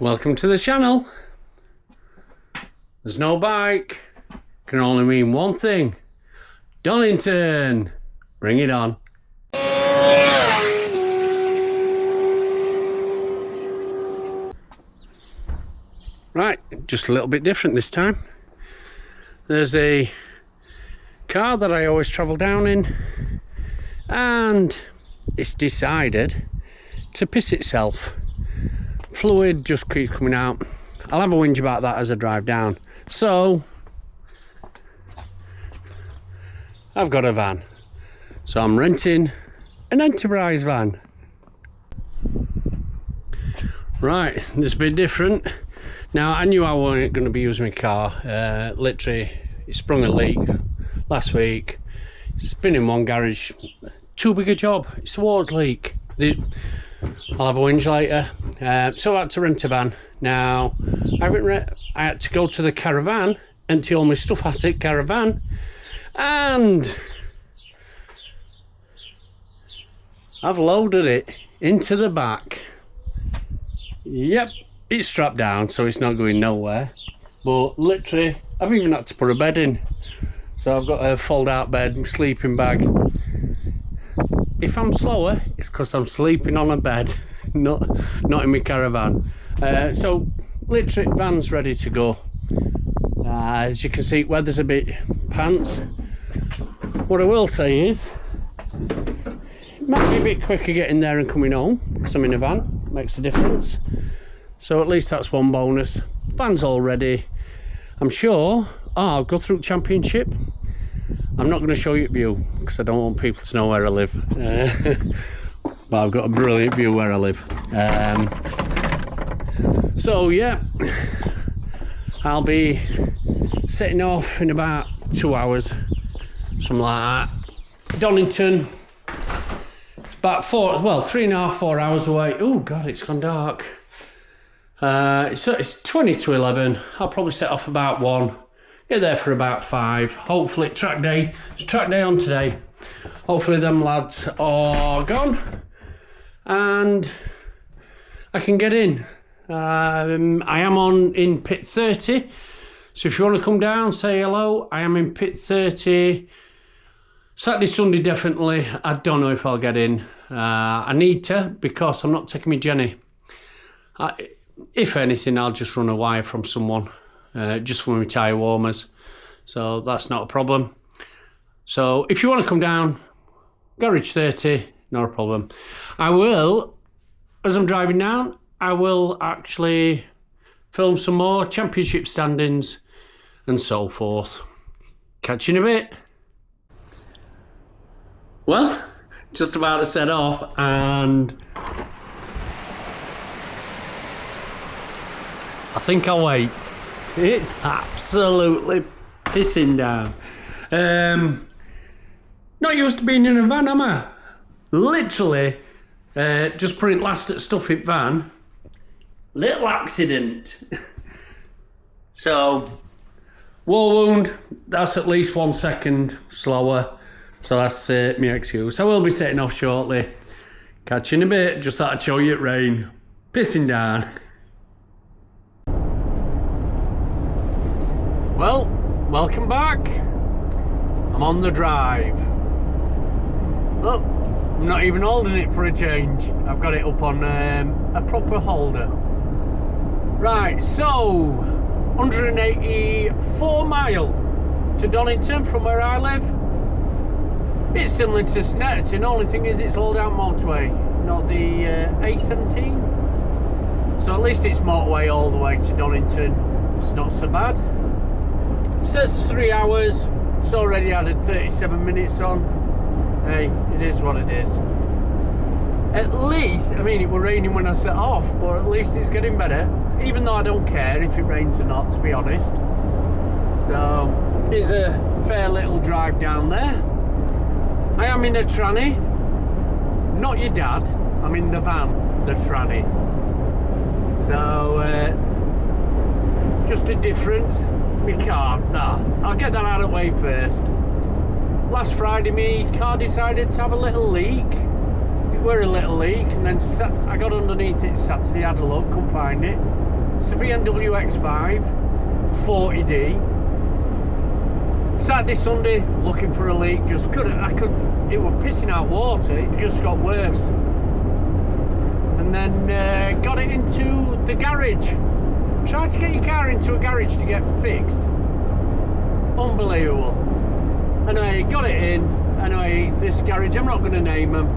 Welcome to the channel. There's no bike. Can only mean one thing. Donington. Bring it on. Right, just a little bit different this time. There's a car that I always travel down in, and it's decided to piss itself. Fluid just keeps coming out. I'll have a whinge about that as I drive down. So I've got a van, so I'm renting an enterprise van. Right, this is a bit different. Now, I knew I wasn't going to be using my car. Literally, it sprung a leak last week. It's been in one garage. Too big a job. It's a water leak. I'll have a whinge later. So I had to rent a van. Now, I had to go to the caravan, empty all my stuff at it, caravan, and I've loaded it into the back. Yep, it's strapped down, so it's not going nowhere. But literally, I've even had to put a bed in. So I've got a fold-out bed, sleeping bag. If I'm slower, it's because I'm sleeping on a bed, not in my caravan. So literally, van's ready to go. As you can see, weather's a bit pants. What I will say is, it might be a bit quicker getting there and coming home because I'm in a van. Makes a difference. So at least that's one bonus. Van's all ready. I'm sure. I'll go through Championship. I'm not going to show you a view because I don't want people to know where I live. But I've got a brilliant view where I live. So yeah, I'll be setting off in about 2 hours, something like that. Donington. It's about 3.5, 4 hours away. Oh God, it's gone dark. It's 20 to 11. I'll probably set off about 1. Get there for about 5. Hopefully track day. It's track day on today. Hopefully them lads are gone and I can get in. I am in pit 30. So if you want to come down, say hello. I am in pit 30. Saturday, Sunday definitely. I don't know if I'll get in. I need to because I'm not taking my Jenny. If anything, I'll just run a wire from someone. Just for my tyre warmers, so that's not a problem. So if you want to come down, garage 30, not a problem. I will, as I'm driving down, I will actually film some more championship standings and so forth. Catch you in a bit. Well, just about to set off, and I think I'll wait. It's absolutely pissing down. Not used to being in a van, am I? Literally, just putting last at stuff in van. Little accident. So, war wound, that's at least 1 second slower. So that's my excuse. I will be setting off shortly. Catch you in a bit. Just thought I'd show you it rain. Pissing down. Well, welcome back. I'm on the drive. Look, I'm not even holding it for a change. I've got it up on a proper holder. Right, so 184 mile to Donington from where I live. Bit similar to Snetterton, only thing is it's all down motorway, not the A17. So at least it's motorway all the way to Donington. It's not so bad. Says 3 hours, it's already added 37 minutes on. Hey, it is what it is. At least, I mean, it was raining when I set off, but at least it's getting better. Even though I don't care if it rains or not, to be honest. So, it is a fair little drive down there. I am in a tranny. Not your dad, I'm in the van, the tranny. So, just a difference. My car, I'll get that out of the way first. Last Friday, my car decided to have a little leak. It were a little leak, and then I got underneath it Saturday, had a look, couldn't find it. It's a BMW X5 40D. Saturday, Sunday, looking for a leak. Just it was pissing out water. It just got worse. And then got it into the garage. Tried to get your car into a garage to get fixed. Unbelievable. Anyway, got it in. Anyway, this garage, I'm not going to name them.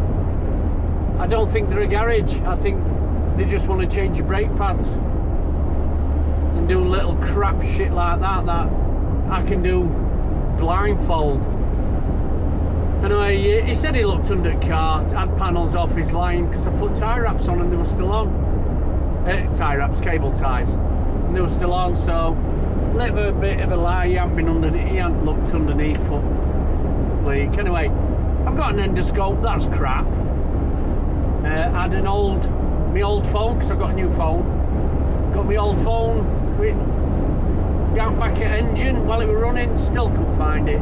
I don't think they're a garage. I think they just want to change your brake pads and do little crap shit like that I can do blindfold. Anyway, he said he looked under the car, had panels off, his line, because I put tyre wraps on and they were still on. Tyre wraps, cable ties, and they were still on, so little bit of a lie, he hadn't looked underneath for leak. Anyway, I've got an endoscope, that's crap. I had my old phone, because I've got a new phone. Got my old phone, down back at engine while it was running, still couldn't find it.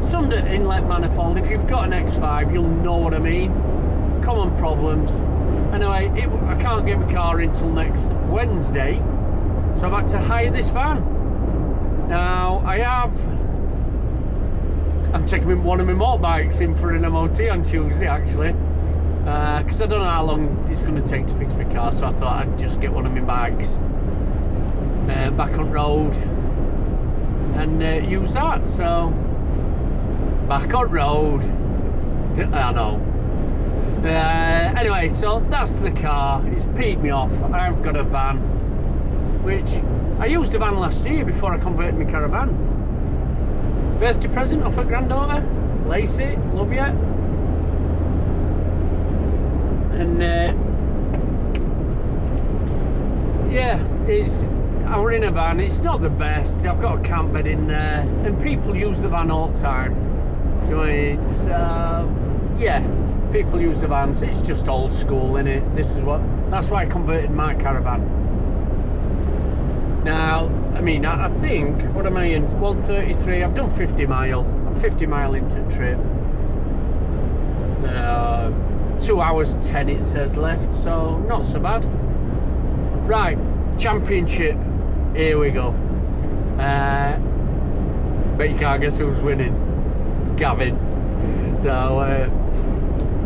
It's under inlet manifold. If you've got an X5, you'll know what I mean. Common problems. Anyway, I can't get my car in till next Wednesday, so I've had to hire this van. Now, I'm taking one of my motorbikes in for an MOT on Tuesday, actually, because I don't know how long it's going to take to fix my car, so I thought I'd just get one of my bikes back on road and use that. So back on road, I know. Anyway, so that's the car. It's peed me off. I've got a van, which I used a van last year before I converted my caravan. Birthday present off her granddaughter, Lacey, love you. And yeah, I were in a van. It's not the best. I've got a camp bed in there, and people use the van all the time. Yeah, people use the vans. It's just old school, innit? That's why I converted my caravan. Now, I mean, I think, what am I in? 133. I've done 50 mile. I'm 50 mile into the trip. 2 hours 10 it says left, so not so bad. Right, championship. Here we go. Bet you can't guess who's winning. Gavin. So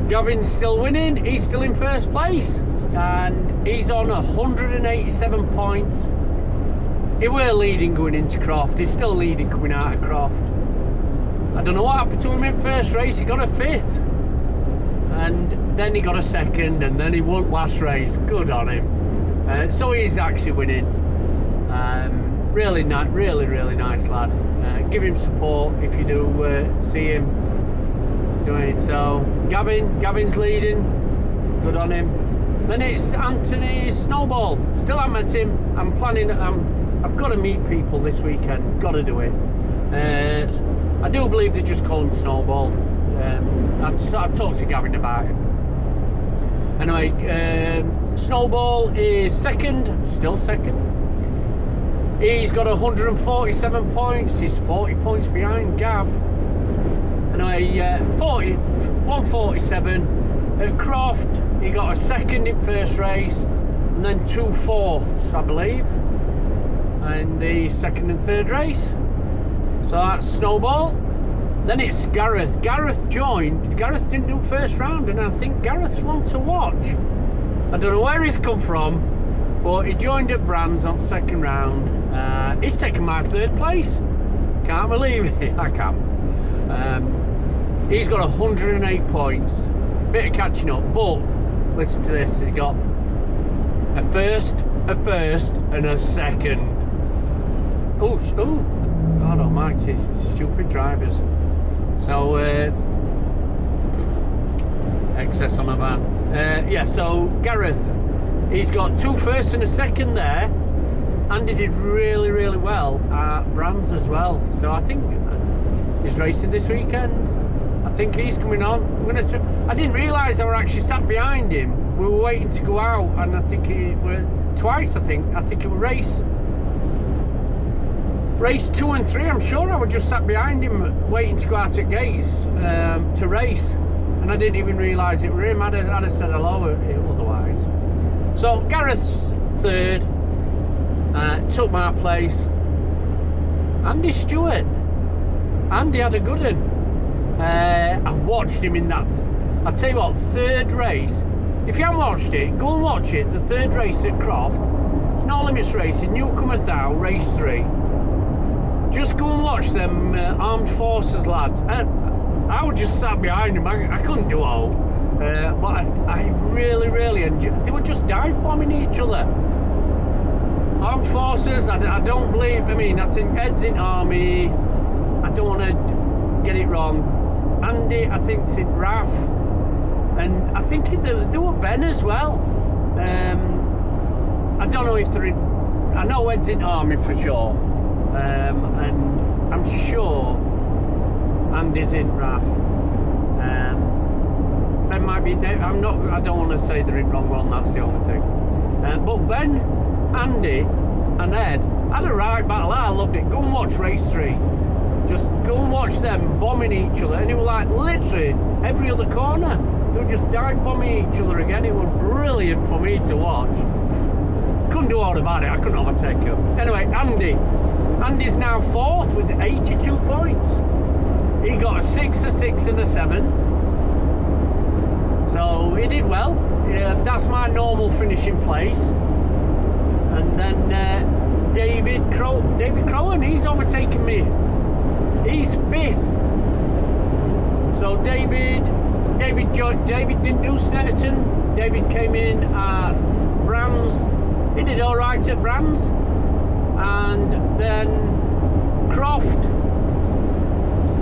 Gavin's still winning. He's still in first place, and he's on 187 points. He were leading going into Croft. He's still leading coming out of Croft. I don't know what happened to him in first race. He got a 5th, and then he got a 2nd, and then he won last race. Good on him. So he's actually winning. Really nice, really nice lad. Give him support if you do see him doing it. So Gavin's leading. Good on him. Then it's Anthony Snowball. Still haven't met him. I've got to meet people this weekend. Got to do it. I do believe they just call him Snowball. I've talked to Gavin about it. Anyway, Snowball is still second. He's got 147 points. He's 40 points behind Gav. Anyway, 147 at Croft. He got a 2nd in first race, and then 2 4ths, I believe, and the 2nd and 3rd race. So that's Snowball. Then it's Gareth. Gareth joined. Gareth didn't do first round, and I think Gareth's one to watch. I don't know where he's come from, but he joined at Brands on 2nd round. He's taken my 3rd place. Can't believe it. I can't. He's got 108 points. Bit of catching up, but listen to this. He got a first, and a 2nd. Oh, God almighty, stupid drivers. So, excess on a van. Yeah, so Gareth, he's got 2 firsts and a 2nd there, and he did really well at Brands as well. So I think he's racing this weekend. I think he's coming on. I didn't realise I were actually sat behind him. We were waiting to go out, and I think it were twice. I think it was race 2 and 3. I'm sure I was just sat behind him waiting to go out at gates to race, and I didn't even realise it was him. I'd have said hello otherwise. So Gareth's 3rd. took my place. Andy Stewart. Andy had a good one. I watched him in that. I'll tell you what, third race. If you haven't watched it, go and watch it. The third race at Croft. It's No Limits Racing, Newcomer Thou, race 3. Just go and watch them Armed Forces lads. I was just sat behind them. I couldn't do all. But I really enjoyed. They were just dive bombing each other. Armed Forces, I don't believe. I mean, I think Ed's in Army. I don't want to get it wrong. Andy, I think, is in RAF. And I think they were Ben as well. I don't know if they're in. I know Ed's in Army for sure. And I'm sure Andy's in RAF. Ben might be. I'm not. I don't want to say they're in wrong one. That's the only thing. But Ben, Andy, and Ed had a right battle. I loved it. Go and watch race 3. Just go and watch them bombing each other, and it was like literally every other corner. They were just dive bombing each other again. It was brilliant for me to watch. Couldn't do all about it. I couldn't overtake him. Anyway, Andy's now 4th with 82 points. He got a 6, a 6, and a 7. So he did well. That's my normal finishing place. And then David Crowan, he's overtaken me. He's 5th. So David didn't do Snetterton. David came in at Brands. He did all right at Brands. And then Croft,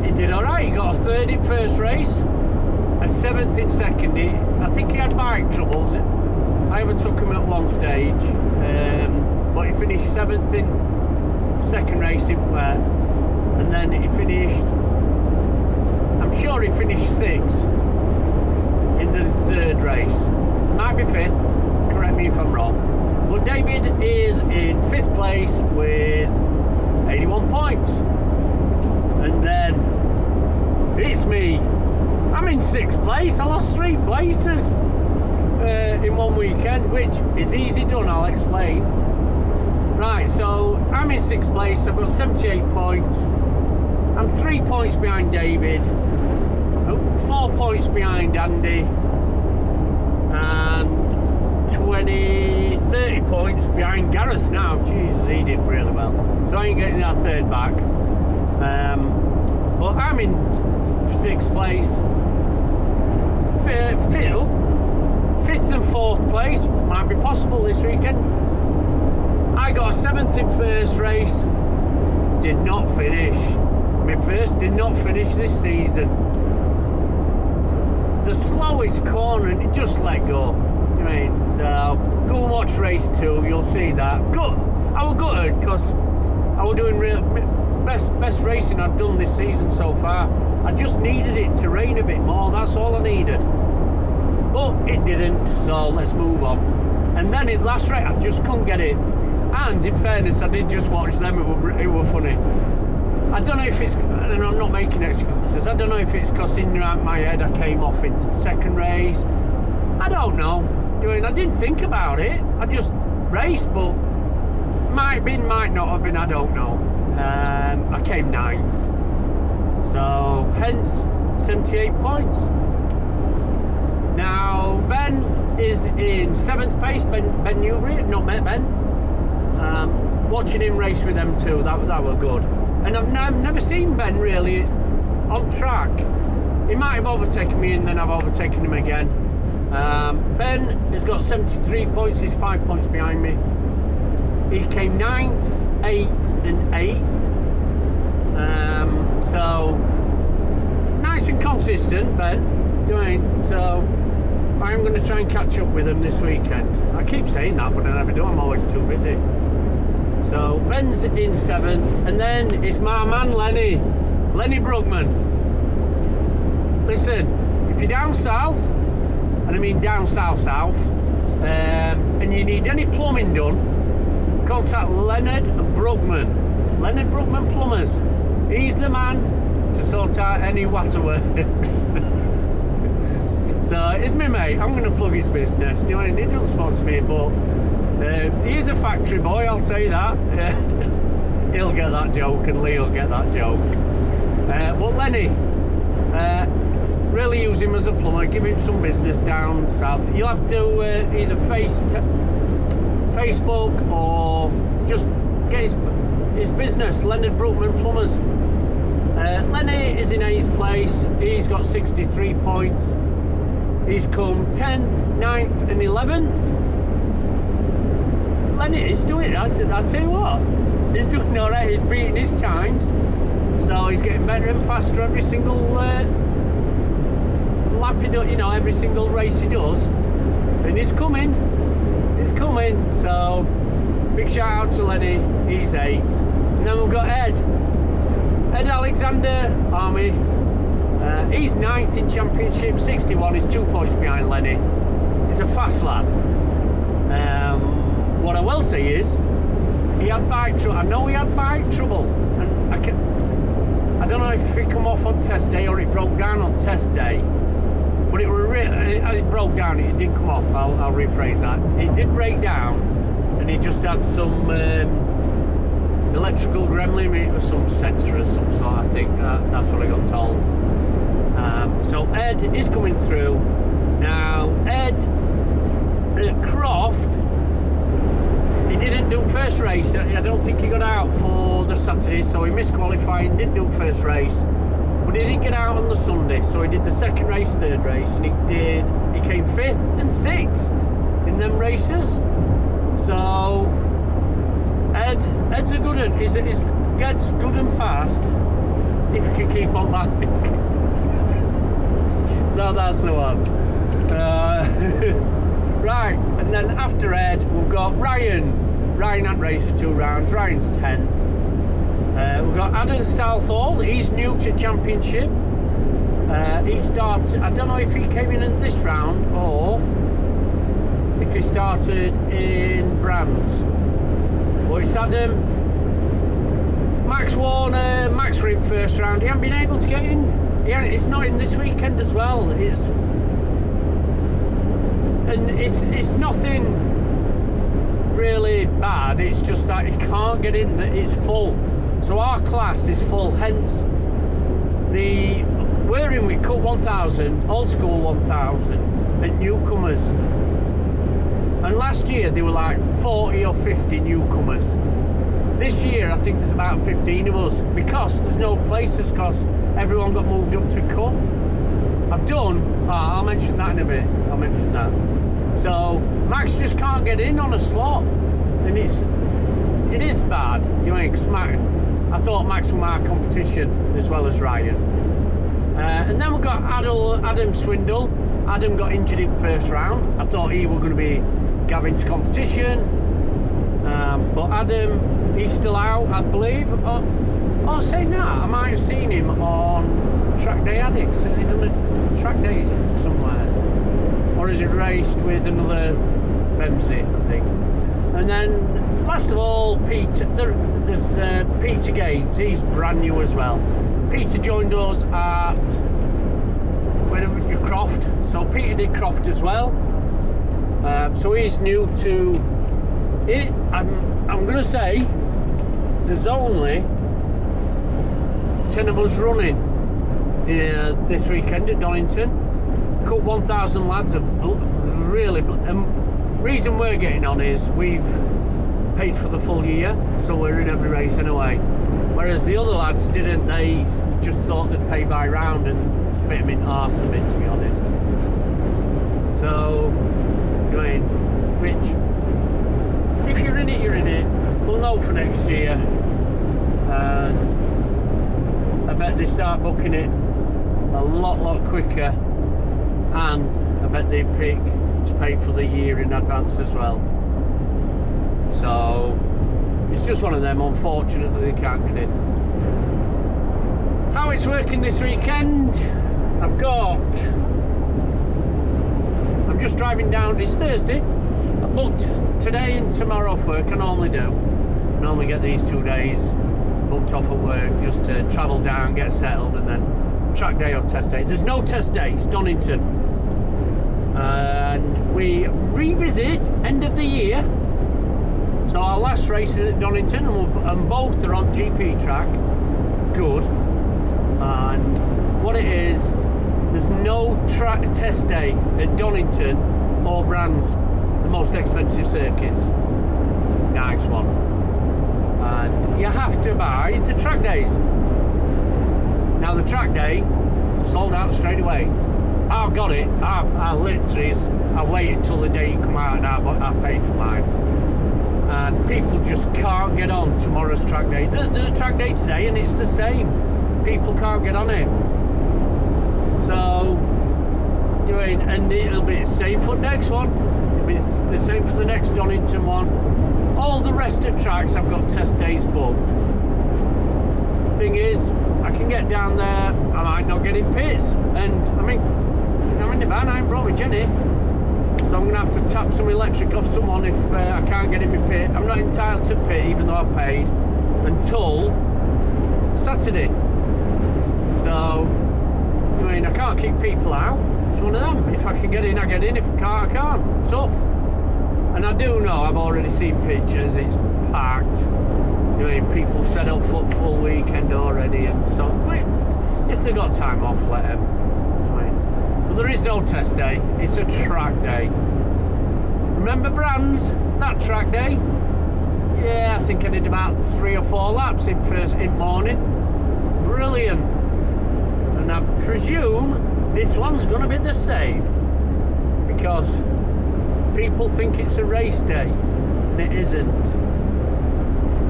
he did all right. He got a 3rd in first race, a 7th in second. I think he had bike troubles. I overtook him at one stage, but he finished 7th in second race in wet, and then he finished. I'm sure he finished 6th in the 3rd race. Might be 5th. Correct me if I'm wrong. But David is in 5th place with 81 points. And then it's me. I'm in 6th place. I lost 3 places in one weekend, which is easy done, I'll explain. Right, so I'm in 6th place. I've got 78 points. I'm 3 points behind David. 4 points behind Andy. And 30 points behind Gareth now. Jesus, he did really well. So I ain't getting that 3rd back. But I'm in 6th place. 5th and 4th place might be possible this weekend. I got a 7th in first race. Did not finish. My first did not finish this season. The slowest corner, and it just let go. I mean, so go and watch race 2, you'll see that. Good. I was gutted because I was doing best racing I've done this season so far. I just needed it to rain a bit more, that's all I needed. But it didn't, so let's move on. And then in last race, I just couldn't get it. And in fairness, I did just watch them, it were funny. I don't know if it's, and I'm not making excuses, I don't know if it's because in my head I came off in the 2nd race. I don't know. I didn't think about it. I just raced, but might have been, might not have been, I don't know. I came 9th. So, hence, 78 points. Now, Ben is in 7th place. Ben Newbury, not met Ben. Watching him race with them too, that were good. And I've never seen Ben really on track. He might have overtaken me and then I've overtaken him again. Ben has got 73 points, he's 5 points behind me. He came 9th, 8th and 8th. So, nice and consistent, Ben. So, I'm going to try and catch up with him this weekend. I keep saying that, but I never do, I'm always too busy. So, Ben's in 7th, and then it's my man Lenny Brugman. Listen, if you're down south, and I mean down south, and you need any plumbing done, contact Leonard Brugman. Leonard Brugman Plumbers. He's the man to sort out any waterworks. So it's me mate, I'm going to plug his business. He doesn't sponsor me, but He's a factory boy, I'll say that. He'll get that joke, and Lee'll get that joke. But Lenny, really use him as a plumber, give him some business down south. You'll have to either Facebook or just get his business, Leonard Brookman Plumbers. Lenny is in 8th place. He's got 63 points. He's come 10th, 9th and 11th. Lenny is doing it. I tell you what, he's doing alright. He's beating his times, so he's getting better and faster every single lap he does, you know, every single race he does. And he's coming. So big shout out to Lenny. He's 8th. And then we've got Ed Alexander Army. He's 9th in championship, 61. He's 2 points behind Lenny. He's a fast lad. What I will say is, he had bike trouble. I know he had bike trouble, and I don't know if it come off on test day or it broke down on test day. But it broke down. It didn't come off. I'll rephrase that. It did break down, and he just had some electrical gremlin or some sensor of some sort. I think that's what I got told. So Ed is coming through now. Ed Croft, he didn't do first race. I don't think he got out for the Saturday, so he missed qualifying, didn't do first race, but he didn't get out on the Sunday, so he did the second race, third race, and he came 5th and 6th in them races. So Ed's a good one. He gets good and fast if he can keep on that. No, that's the one. Right, and then after Ed, we've got Ryan. Ryan hadn't raced for 2 rounds. Ryan's 10th. We've got Adam Southall. He's new to championship. He started, I don't know if he came in this round or if he started in Brands. But it's Adam. Max Warner. Max were in first round. He hasn't been able to get in. It's not in this weekend as well. It's nothing really bad. It's just that he can't get in. It's full. So our class is full. Hence, we're in with Cup 1000, Old School 1000, and newcomers. And last year there were like 40 or 50 newcomers. This year I think there's about 15 of us, because there's no places, because everyone got moved up to Cup. I'll mention that in a bit. I'll mention that. So Max just can't get in on a slot, and it is bad. You know, because I thought Max was my competition as well as Ryan. And then we've got Adam Swindle. Adam got injured in first round. I thought he was going to be Gavin's competition, but Adam, he's still out, I believe. Oh, saying that, I might have seen him on Track Day Addicts. Has he done a track day somewhere? Or has he raced with another Bemsy, I think? And then, last of all, Peter. There's Peter Gaines. He's brand new as well. Peter joined us at Croft. So Peter did Croft as well. So he's new to it. I'm going to say there's only 10 of us running this weekend at Donington. Cup 1000 lads are really. Reason we're getting on is we've paid for the full year, so we're in every race anyway. Whereas the other lads didn't. They just thought they'd pay by round, and it's a bit of an arse a bit, to be honest. So, which, if you're in it, you're in it. We'll know for next year. And I bet they start booking it a lot quicker, and I bet they pick to pay for the year in advance as well. So it's just one of them. Unfortunately, they can't get in. How it's working this weekend, I'm just driving down. It's Thursday. I booked today and tomorrow off work. I normally do. I normally get these 2 days booked off at work just to travel down, get settled, and then track day or test day. There's no test day. It's Donington. And we revisit end of the year last races at Donington, and both are on GP track. Good. And what it is, there's no track test day at Donington or Brands, the most expensive circuits. Nice one. And you have to buy the track days. Now the track day sold out straight away. I got it. I literally, I waited until the day it come out and I paid for mine. And people just can't get on tomorrow's track day. There's a track day today and it's the same. People can't get on it. So, and it'll be the same for the next one. It'll be the same for the next Donington one. All the rest of tracks I've got test days booked. Thing is, I can get down there, I might not get in pits. And I'm in the van, I ain't brought my Jenny. So I'm going to have to tap some electric off someone if I can't get in my pit. I'm not entitled to pit, even though I've paid, until Saturday. So, I can't keep people out. It's one of them. If I can get in, I get in. If I can't, I can't. Tough. And I do know, I've already seen pictures, it's packed. People set up for full weekend already, and so, if they've got time off, let them. But there is no test day, it's a track day. Remember Brands, that track day? Yeah, I think I did about 3 or 4 laps in morning. Brilliant. And I presume this one's going to be the same, because people think it's a race day, and it isn't.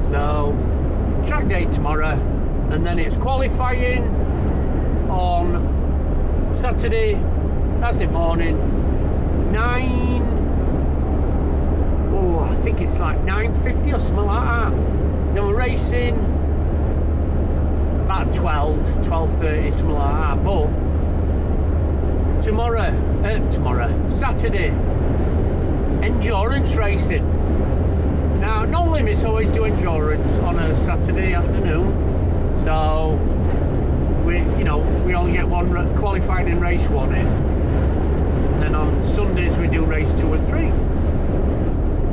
So, track day tomorrow, and then it's qualifying on Saturday. That's it morning. 9. Oh, I think it's like 9:50 or something like that. Then we're racing about 12:30, something like that. But Saturday, endurance racing. Now, No Limits always do endurance on a Saturday afternoon, so we only get one qualifying in race 1 in. And then on Sundays we do race 2 and 3.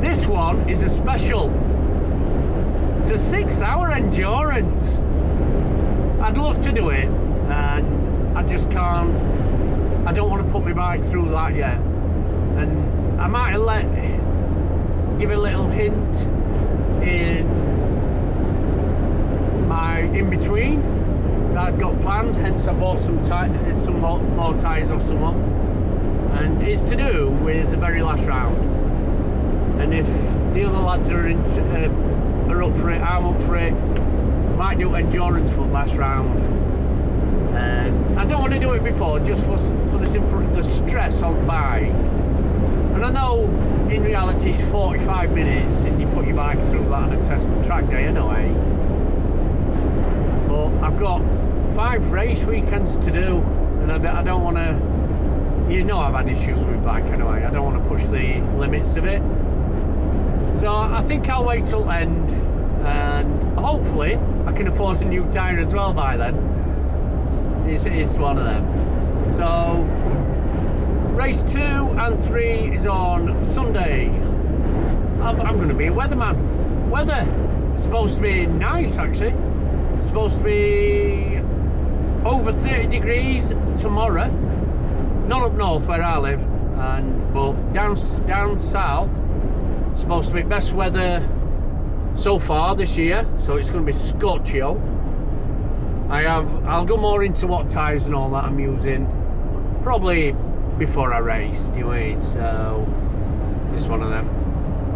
This one is a special. It's a 6-hour endurance. I'd love to do it, and I just can't. I don't want to put my bike through that yet. And I might give a little hint in my in-between. I've got plans, hence I bought some more tyres off someone. And it's to do with the very last round. And if the other lads are up for it, I'm up for it. I might do endurance for the last round. I don't want to do it before, just for the stress on the bike. And I know in reality it's 45 minutes and you put your bike through that on a test track day anyway. But I've got 5 race weekends to do, and I don't want to. I've had issues with my bike anyway. I don't want to push the limits of it. So I think I'll wait till end, and hopefully I can afford a new tyre as well by then. It's one of them. So race 2 and 3 is on Sunday. I'm going to be a weatherman. Weather. It's supposed to be nice actually. It's supposed to be over 30 degrees tomorrow. Not up north where I live, but down south, it's supposed to be best weather so far this year. So it's going to be scorchio. I'll go more into what tyres and all that I'm using probably before I race, so it's one of them.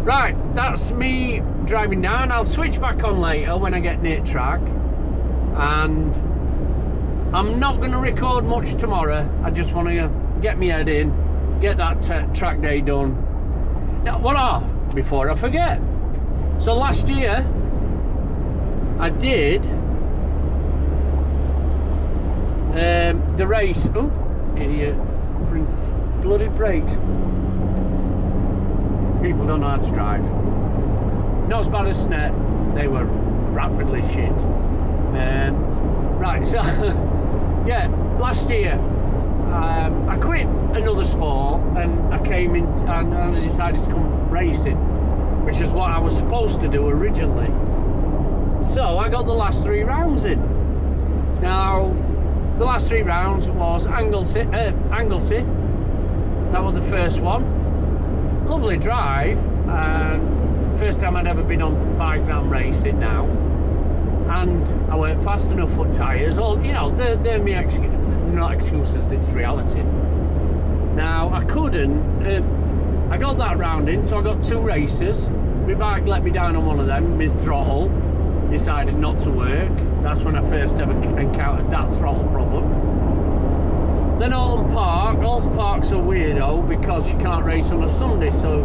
Right, that's me driving down. I'll switch back on later when I get near track, and I'm not going to record much tomorrow. I just want to get my head in, get that track day done. Now, before I forget, so last year I did the race. Oh, idiot. Bloody brakes. People don't know how to drive. Not as bad as Snet, they were rapidly shit. Right, so yeah, last year I quit another sport and I came in and I decided to come racing, which is what I was supposed to do originally. So I got the last 3 rounds in. Now, the last 3 rounds was Anglesey. That was the first one. Lovely drive, and first time I'd ever been on bike that I'm racing now. And I weren't fast enough for tyres. All, you know, they're my not excuses, it's reality. Now, I couldn't, I got that round in, so I got 2 races. My bike let me down on one of them, mid-throttle. Decided not to work. That's when I first ever encountered that throttle problem. Then Alton Park's a weirdo because you can't race on a Sunday, so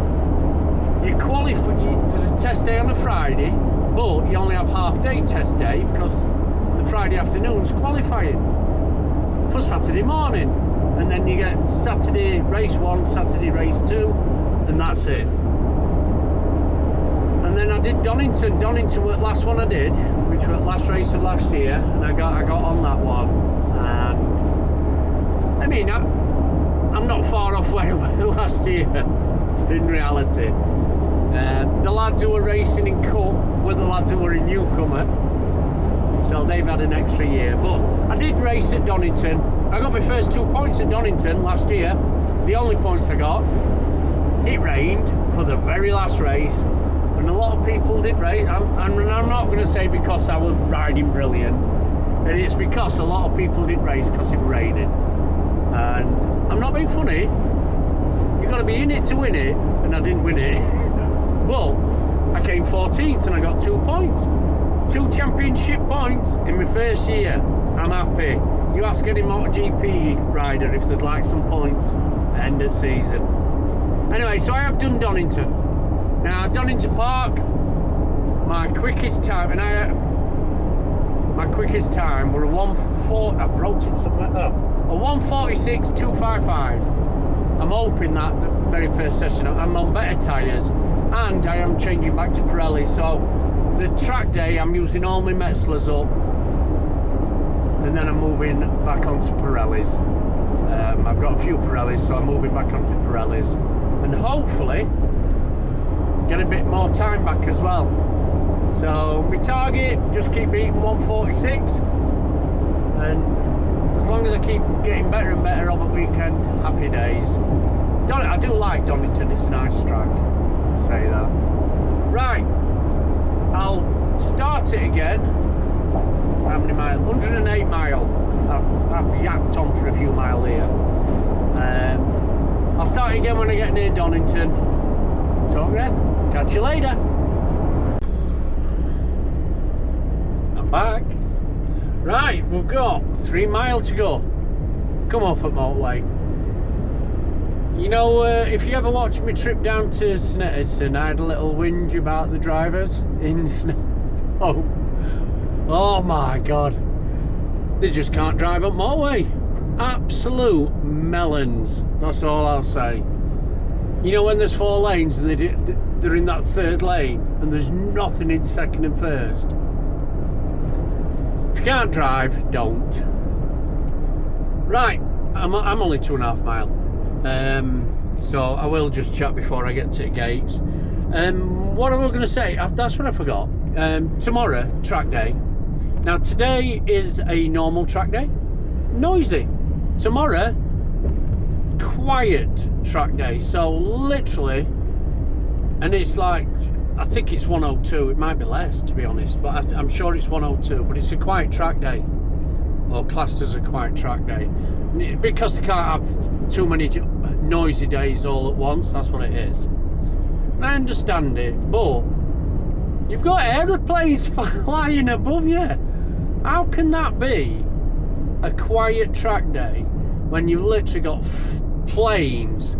you qualify. There's a test day on a Friday, but you only have half-day test day because the Friday afternoon's qualifying for Saturday morning, and then you get Saturday race 1, Saturday race 2, and that's it. And then I did Donington. Donington was the last one I did, which was the last race of last year, and I got on that one. I mean, I'm not far off where I went last year, in reality. The lads who were racing in Cup were the lads who were in Newcomer, so they've had an extra year. But I did race at Donington. I got my first 2 points at Donington last year. The only points I got. It rained for the very last race, and a lot of people did race. I'm not going to say because I was riding brilliant, and it's because a lot of people did race because it was raining. And I'm not being funny. You've got to be in it to win it, and I didn't win it. But I came 14th and I got 2 points. 2 championship points in my first year. I'm happy. You ask any MotoGP rider if they'd like some points at the end of the season. Anyway, so I have done Donington. Now, Donington Park, my quickest time, my quickest time were a 1:4. I wrote it somewhere. A 1:46.255. I'm hoping that the very first session I'm on better tyres, and I am changing back to Pirelli. So the track day I'm using all my Metzlers up, and then I'm moving back onto Pirellis. I've got a few Pirellis, so I'm moving back onto Pirellis, and hopefully get a bit more time back as well. So my target, just keep beating 1:46, and as long as I keep getting better and better over the weekend, happy days. I do like Donington, it's a nice track, I'll say that. Right, I'll start it again. How many miles? 108 mile. I've yapped on for a few miles here. I'll start again when I get near Donington. Talk then. Catch you later. I'm back. Right, we've got 3 miles to go. Come off at motorway. You know, if you ever watched my trip down to Snetterton, I had a little whinge about the drivers in Oh my god. They just can't drive up motorway. Absolute melons. That's all I'll say. You know when there's 4 lanes and they're in that 3rd lane and there's nothing in 2nd and 1st. If you can't drive, don't. Right, I'm only 2.5 miles. So I will just chat before I get to the gates. What am I going to say? That's what I forgot. Tomorrow, track day. Now today is a normal track day. Noisy. Tomorrow, quiet track day. So literally, and it's like, I think it's 102. It might be less, to be honest, but I'm sure it's 102. But it's a quiet track day, or classed as a quiet track day, because they can't have too many noisy days all at once. That's what it is. And I understand it, but you've got aeroplanes flying above you. How can that be a quiet track day when you've literally got planes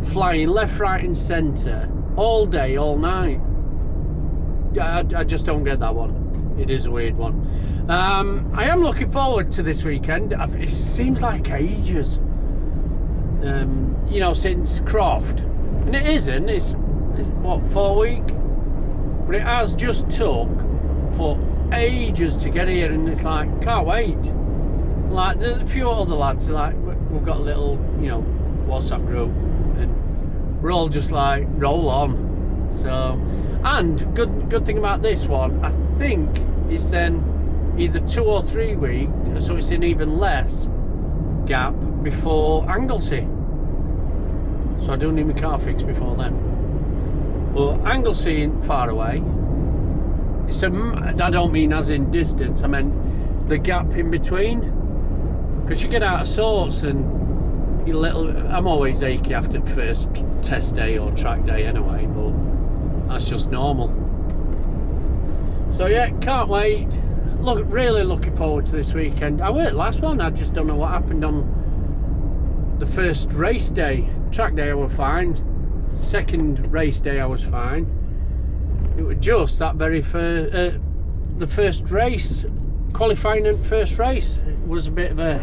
flying left, right and centre all day, all night? I just don't get that one. It is a weird one. I am looking forward to this weekend. It seems like ages, you know, since Croft, and it isn't. It's what, 4 weeks, but it has just took for ages to get here, and it's like, can't wait. Like, there's a few other lads, like, we've got a little, you know, WhatsApp group, and we're all just like, roll on. So And good thing about this one, I think it's then either 2 or 3 weeks, so it's in even less gap before Anglesey. So I do need my car fixed before then. But Anglesey ain't far away. It's I don't mean as in distance, I meant the gap in between. Because you get out of sorts and I'm always achy after the first test day or track day anyway, but that's just normal. So yeah, can't wait. Really looking forward to this weekend. I weren't last one, I just don't know what happened on the first race day. Track day I was fine. Second race day I was fine. It was just that very first, the first race, qualifying and first race, it was a bit of a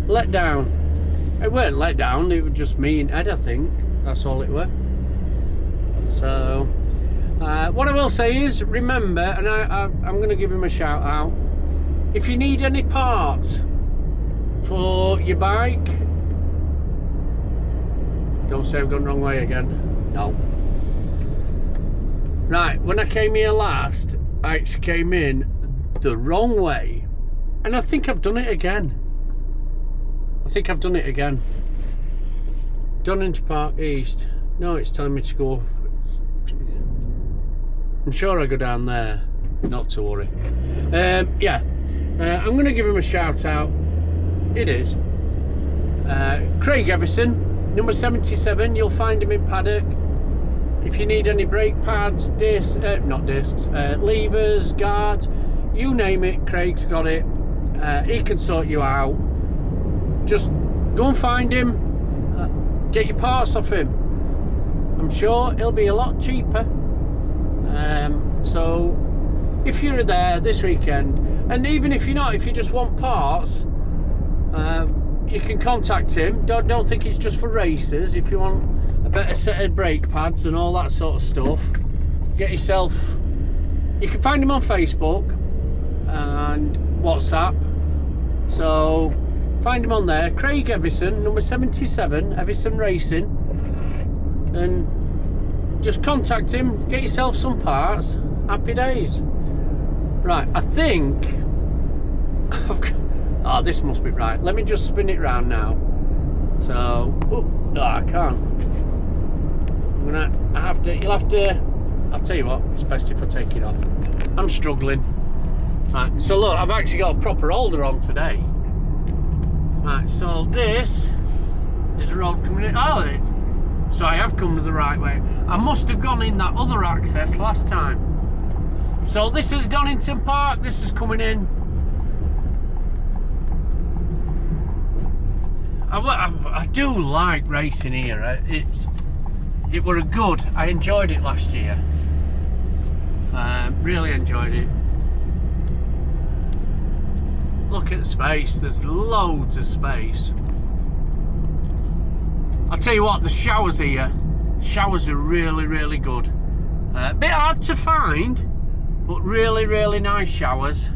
letdown. It weren't letdown, it was just me and Ed, I think. That's all it were. So, what I will say is, remember, and I'm going to give him a shout out, if you need any parts for your bike, don't say I've gone the wrong way again. No. Right, when I came here last, I actually came in the wrong way. And I think I've done it again. Donington Park East. No, it's telling me to go. I'm sure I go down there. Not to worry. Yeah. I'm going to give him a shout out. It is. Craig Everson. Number 77, you'll find him in paddock. If you need any brake pads, levers, guards, you name it, Craig's got it. He can sort you out. Just go and find him, get your parts off him. I'm sure he'll be a lot cheaper. So if you're there this weekend, and even if you're not, if you just want parts, you can contact him. Don't think it's just for racers. If you want a better set of brake pads and all that sort of stuff, get yourself. You can find him on Facebook and WhatsApp. So find him on there. Craig Everson, number 77, Everson Racing, and just contact him. Get yourself some parts. Happy days. Right, I think I've got. Oh, this must be right. Let me just spin it round now. So, I can't. You'll have to, I'll tell you what, it's best if I take it off. I'm struggling. Right, so look, I've actually got a proper holder on today. Right, so this is the road coming in. Oh, so I have come the right way. I must have gone in that other access last time. So this is Donington Park, this is coming in. I do like racing here. It were good. I enjoyed it last year. Really enjoyed it. Look at the space. There's loads of space. I'll tell you what, the showers here. Showers are really, really good. A bit hard to find, but really, really nice showers.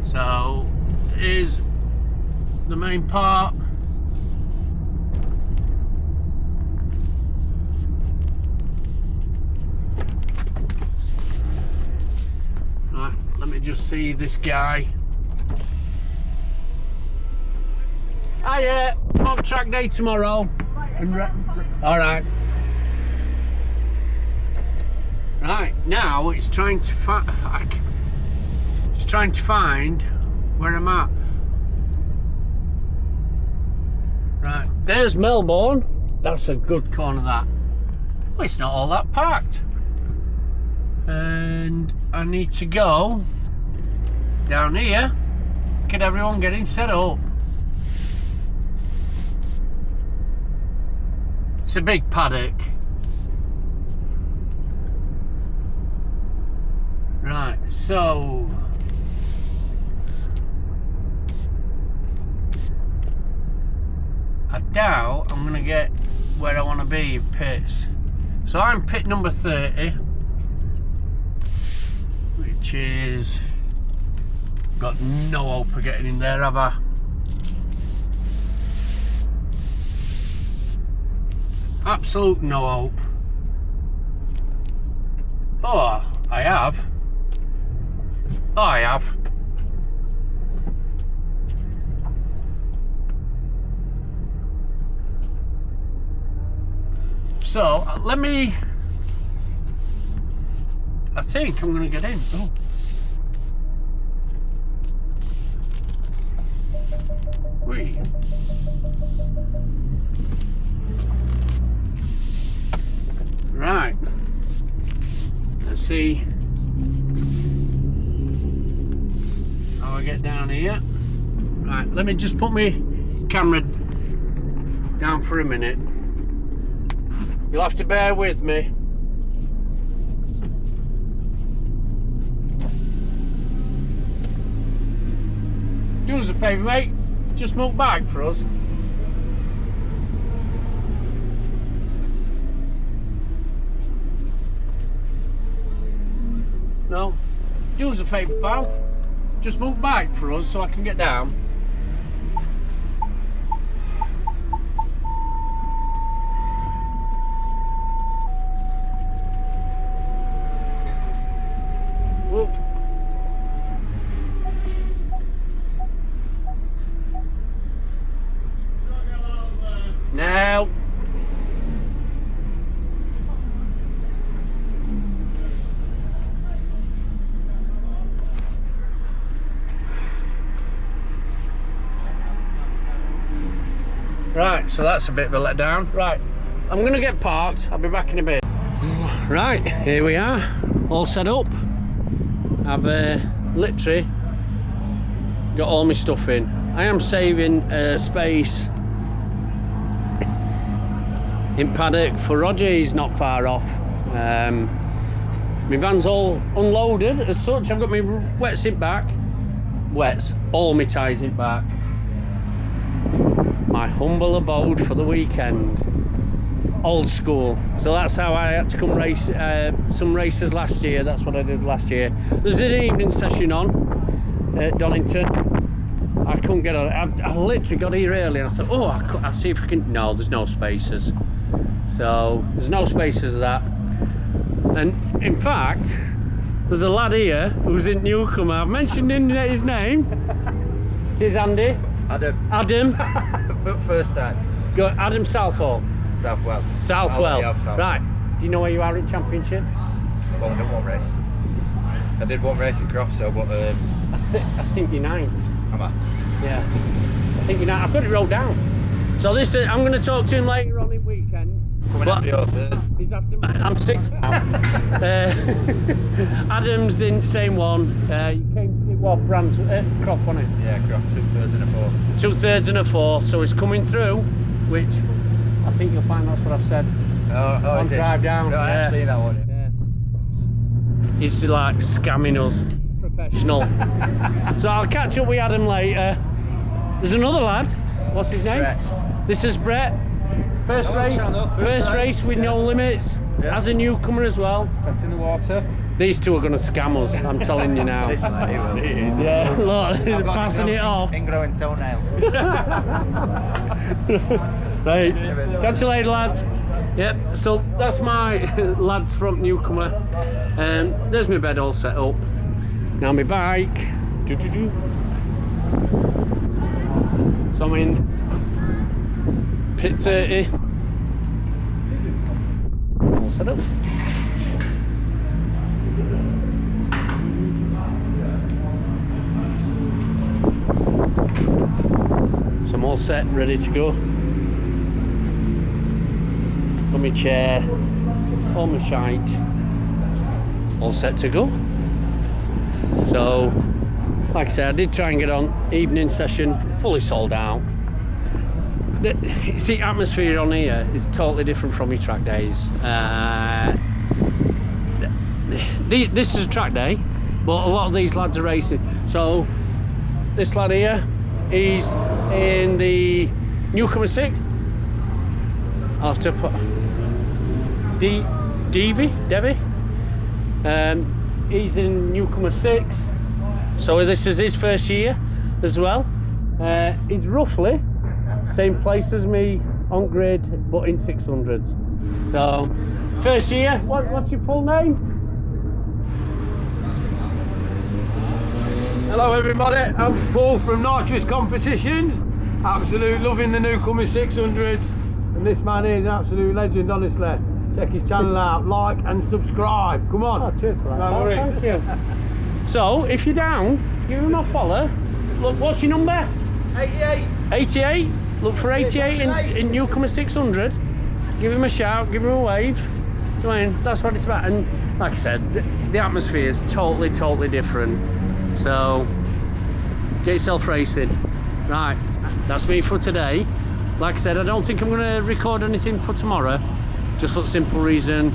So, here's the main part. Right, let me just see this guy. Hiya, on track day tomorrow. Alright. Right, now it's trying to find. Trying to find where I'm at. Right, there's Melbourne. That's a good corner, that. Well, it's not all that packed. And I need to go down here, get everyone getting set up. It's a big paddock. Right, so I doubt I'm gonna get where I want to be in pits. So I'm pit number 30, which is, got no hope of getting in there, have I? Absolute no hope. Oh, I have. Oh, I have. So, let me... I think I'm going to get in. Oh. Wait. Right. Let's see how I get down here. Right, let me just put my camera down for a minute. You'll have to bear with me. Do us a favour, mate. Just look back for us. No? Do us a favour, pal. Just move back for us so I can get down. Whoop. Now. Right, so that's a bit of a letdown. Right, I'm gonna get parked. I'll be back in a bit. Right, here we are, all set up. I've literally got all my stuff in. I am saving space in paddock for Roger. He's not far off. My van's all unloaded as such. I've got my wets in back. Wets, all my tyres in back. My humble abode for the weekend. Old school. So that's how I had to come race some races last year. That's what I did last year. There's an evening session on at Donington. I couldn't get on it. I literally got here early and I thought, oh, I'll see if I can. No, there's no spaces. So there's no spaces of that. And in fact, there's a lad here who's in Newcomer. I've mentioned his name. It is Andy. Adam. First time. Go Adam Southall. Southwell. Southwell. Right. Do you know where you are in Championship? Well, I did one race. I did one race in Croft, so but I think you're ninth. Am I? Yeah. I think you're ninth. I've got it wrote down. So this is, I'm going to talk to him later on in weekend. Coming after your third. He's after me. I'm sixth now. Adam's in the same one. You came. Well, Brands, Croft, wasn't it? Yeah, Croft, 2/3 and a 4th. 2/3 and a 4th, so it's coming through, which I think you'll find that's what I've said. Oh, on drive down. No, I haven't seen that one. Yeah. He's like scamming us. Professional. So I'll catch up with Adam later. There's another lad. What's his name? Brett. This is Brett. First race with No Limits. Yeah. As a newcomer as well. Testing the water. These two are going to scam us, I'm telling you now. This lady will. Yeah, look, they're passing it off. Ingrowing toenail. Right, catch you later, lads. Yep, so that's my lads from Newcomer. There's my bed all set up. Now my bike. So I'm in pit 30. All set up. So I'm all set, ready to go. Got my chair, all my shite, all set to go. So, like I said, I did try and get on evening session, fully sold out. See, atmosphere on here is totally different from your track days. This is a track day, but a lot of these lads are racing. So, this lad here, he's in the Newcomer 6. I'll have to put Devi. He's in Newcomer 6. So this is his first year as well. He's roughly same place as me on grid, but in 600s. So, first year, what's your full name? Hello everybody, I'm Paul from Nitrous Competitions. Absolute loving the newcomer 600s. And this man is an absolute legend, honestly. Check his channel out, like and subscribe. Come on. Oh, cheers for that. No worries. Thank you. So, if you're down, give him a follow. Look, what's your number? 88. 88. Look for 88 in newcomer 600. Give him a shout, give him a wave. I mean, that's what it's about. And like I said, the atmosphere is totally different. So, get yourself racing. Right, that's me for today. Like I said, I don't think I'm going to record anything for tomorrow. Just for the simple reason,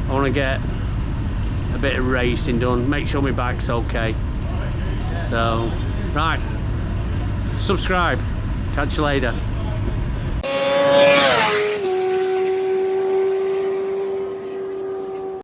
I want to get a bit of racing done. Make sure my bike's okay. So, right. Subscribe. Catch you later.